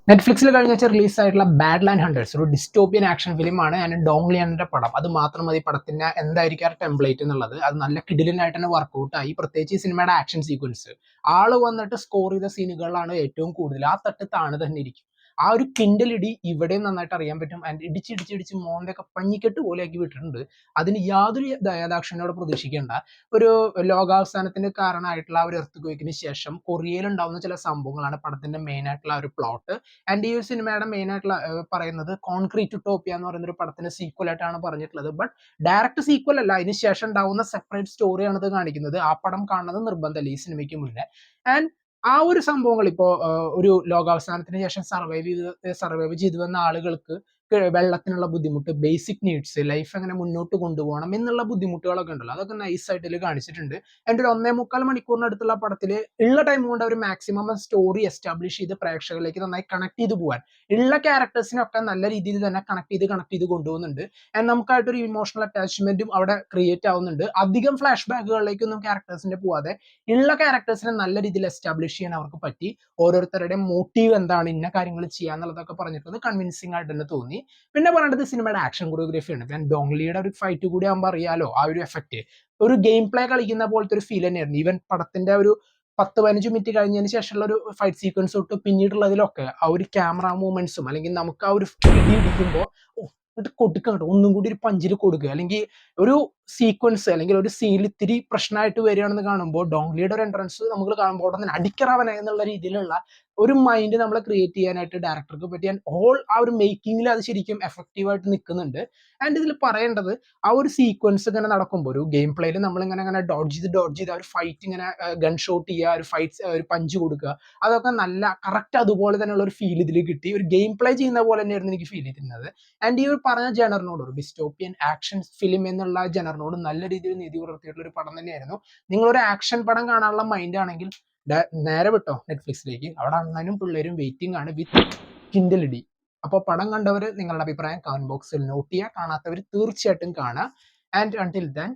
നെറ്റ്ഫ്ലിക്സിൽ കഴിഞ്ഞ വെച്ചാൽ റിലീസ് ആയിട്ടുള്ള ബാഡ് ലാൻഡ് ഹണ്ടേഴ്സ് ഒരു ഡിസ്റ്റോപ്പിയൻ ആക്ഷൻ ഫിലിമാണ് ആൻഡ് ഡോങ് ലിയാന്റെ പടം. അത് മാത്രം മതി പടത്തിന്റെ എന്തായിരിക്കും ആ ടെംപ്ലേറ്റ് എന്നുള്ളത്. അത് നല്ല കിടിലനായിട്ട് തന്നെ വർക്ക്ഔട്ട് ആയി. പ്രത്യേകിച്ച് ഈ സിനിമയുടെ ആക്ഷൻ സീക്വൻസ് ആള് വന്നിട്ട് സ്കോർ ചെയ്ത സീനുകളിലാണ് ഏറ്റവും കൂടുതൽ. ആ തട്ട് താണു തന്നെ ഇരിക്കും. ആ ഒരു കിൻഡലിടി ഇവിടെയും നന്നായിട്ട് അറിയാൻ പറ്റും. ആൻഡ് ഇടിച്ചിടിച്ചിടിച്ച് മോന്തൊക്കെ പഞ്ഞിക്കെട്ട് പോലെ ആക്കി വിട്ടിട്ടുണ്ട്. അതിന് യാതൊരു ദയാദാക്ഷിണ്യോടെ പ്രതീക്ഷിക്കേണ്ട. ഒരു ലോകാവസാനത്തിന് കാരണമായിട്ടുള്ള ആ ഒരു എർത്ത് ക്വേക്കിന് ശേഷം കൊറിയയിൽ ഉണ്ടാവുന്ന ചില സംഭവങ്ങളാണ് പടത്തിന്റെ മെയിൻ ആയിട്ടുള്ള ഒരു പ്ലോട്ട്. ആൻഡ് ഈ ഒരു സിനിമയുടെ മെയിൻ ആയിട്ടുള്ള പറയുന്നത് കോൺക്രീറ്റ് ടോപ്പിയ എന്ന് പറയുന്ന ഒരു പടത്തിന്റെ സീക്വൽ ആയിട്ടാണ് പറഞ്ഞിട്ടുള്ളത്. ബട്ട് ഡയറക്റ്റ് സീക്വൽ അല്ല, അതിന് ശേഷം ഉണ്ടാവുന്ന സെപ്പറേറ്റ് സ്റ്റോറിയാണ് ഇത് കാണിക്കുന്നത്. ആ പടം കാണുന്നത് നിർബന്ധമല്ല ഈ സിനിമയ്ക്ക് മുന്നേ. ആൻഡ് ആ ഒരു സംഭവങ്ങൾ ഇപ്പോ ഒരു ലോകാവസാനത്തിന് ശേഷം സർവൈവ് ചെയ്തു വന്ന ആളുകൾക്ക് വെള്ളത്തിനുള്ള ബുദ്ധിമുട്ട്, ബേസിക് നീഡ്സ്, ലൈഫ് എങ്ങനെ മുന്നോട്ട് കൊണ്ടുപോകണം എന്നുള്ള ബുദ്ധിമുട്ടുകളൊക്കെ ഉണ്ടല്ലോ, അതൊക്കെ നൈസ് ആയിട്ട് ഇതിൽ കാണിച്ചിട്ടുണ്ട്. എൻ്റെ ഒരു 1.25 മണിക്കൂറിനടുത്തുള്ള പടത്തിൽ ഉള്ള ടൈം കൊണ്ട് അവർ മാക്സിമം സ്റ്റോറി എസ്റ്റാബ്ലിഷ് ചെയ്ത് പ്രേക്ഷകരിലേക്ക് നന്നായി കണക്ട് ചെയ്ത് പോകാൻ ഉള്ള ക്യാരക്ടേഴ്സിനൊക്കെ നല്ല രീതിയിൽ തന്നെ കണക്ട് ചെയ്ത് കൊണ്ടുപോകുന്നുണ്ട്. ആൻഡ് നമുക്കായിട്ടൊരു ഇമോഷണൽ അറ്റാച്ച്മെന്റും അവിടെ ക്രിയേറ്റ് ആവുന്നുണ്ട്. അധികം ഫ്ലാഷ് ബാക്കുകളിലേക്കൊന്നും ക്യാരക്ടേഴ്സിന്റെ പോവാതെ ഉള്ള ക്യാരക്ടേഴ്സിനെ നല്ല രീതിയിൽ എസ്റ്റാബ്ലിഷ് ചെയ്യാൻ അവർക്ക് പറ്റി. ഓരോരുത്തരുടെയും മോട്ടീവ് എന്താണ്, ഇന്ന കാര്യങ്ങൾ ചെയ്യാന്നുള്ളതൊക്കെ പറഞ്ഞിട്ട് കൺവിൻസിംഗ് ആയിട്ട് തന്നെ തോന്നി. പിന്നെ പറയേണ്ടത് സിനിമയുടെ ആക്ഷൻ കൊറിയോഗ്രഫിയാണ്. ഞാൻ ഡോങ്ലിയുടെ ഒരു ഫൈറ്റ് കൂടി ആകുമ്പോൾ അറിയാലോ ആ ഒരു എഫക്റ്റ്. ഒരു ഗെയിം പ്ലേ കളിക്കുന്ന പോലത്തെ ഒരു ഫീൽ തന്നെയായിരുന്നു. ഈവൻ പടത്തിന്റെ ഒരു 10-15 മിനിറ്റ് കഴിഞ്ഞതിന് ശേഷമുള്ള ഒരു ഫൈറ്റ് സീക്വൻസ് തൊട്ട് പിന്നീടുള്ളതിലൊക്കെ ആ ഒരു ക്യാമറ മൂവ്മെന്റ്സും അല്ലെങ്കിൽ നമുക്ക് ആ ഒരു ഇടി ഇടിക്കുമ്പോൾ എന്നിട്ട് കൊടുക്കുക കേട്ടോ, ഒന്നും കൂടി ഒരു പഞ്ചിൽ കൊടുക്കുക, അല്ലെങ്കിൽ ഒരു സീക്വൻസ് അല്ലെങ്കിൽ ഒരു സീനിൽ ഇത്തിരി പ്രശ്നമായിട്ട് വരികയാണെന്ന് കാണുമ്പോൾ ഡോങ്ലിയുടെ ഒരു എൻട്രൻസ് നമുക്ക് കാണുമ്പോൾ ഉടനെ അടിക്കറാവനെ എന്നുള്ള രീതിയിലുള്ള ഒരു മൈൻഡ് നമ്മളെ ക്രിയേറ്റ് ചെയ്യാനായിട്ട് ഡയറക്ടർക്ക് പറ്റിയാൻ ആ ഒരു മേക്കിങ്ങിൽ അത് ശരിക്കും എഫക്റ്റീവായിട്ട് നിൽക്കുന്നുണ്ട്. ആൻഡ് ഇതിൽ പറയേണ്ടത് ആ ഒരു സീക്വൻസ് ഇങ്ങനെ നടക്കുമ്പോൾ ഒരു ഗെയിം പ്ലേയിൽ നമ്മൾ ഇങ്ങനെ ഡോഡ്ജ് ചെയ്ത് ആ ഒരു ഫൈറ്റ് ഇങ്ങനെ ഗൺ ഷോട്ട് ചെയ്യുക, ഒരു ഫൈറ്റ് ഒരു പഞ്ച് കൊടുക്കുക, അതൊക്കെ നല്ല കറക്റ്റ് അതുപോലെ തന്നെയുള്ള ഒരു ഫീൽ ഇതിൽ കിട്ടി. ഒരു ഗെയിം പ്ലേ ചെയ്യുന്ന പോലെ തന്നെയായിരുന്നു എനിക്ക് ഫീൽ ചെയ്തിരുന്നത്. ആൻഡ് ഈ ഒരു പറഞ്ഞ ജനറിനോട്, ഒരു ഡിസ്റ്റോപ്പിയൻ ആക്ഷൻ ഫിലിം എന്നുള്ള ജനറിനോട് നല്ല രീതിയിൽ നീതി പുലർത്തിയിട്ടുള്ള ഒരു പടം തന്നെയായിരുന്നു. നിങ്ങളൊരു ആക്ഷൻ പടം കാണാനുള്ള മൈൻഡ് ആണെങ്കിൽ നേരെ വിട്ടോ നെറ്റ്ഫ്ലിക്സിലേക്ക്. അവിടെ അണ്ണനും പിള്ളേരും വെയിറ്റിംഗ് ആണ് വിത്ത് കിൻഡലിടി. അപ്പോൾ പടം കണ്ടവർ നിങ്ങളുടെ അഭിപ്രായം കമന്റ് ബോക്സിൽ നോട്ട് ചെയ്യുക. കാണാത്തവർ തീർച്ചയായിട്ടും കാണുക. And until then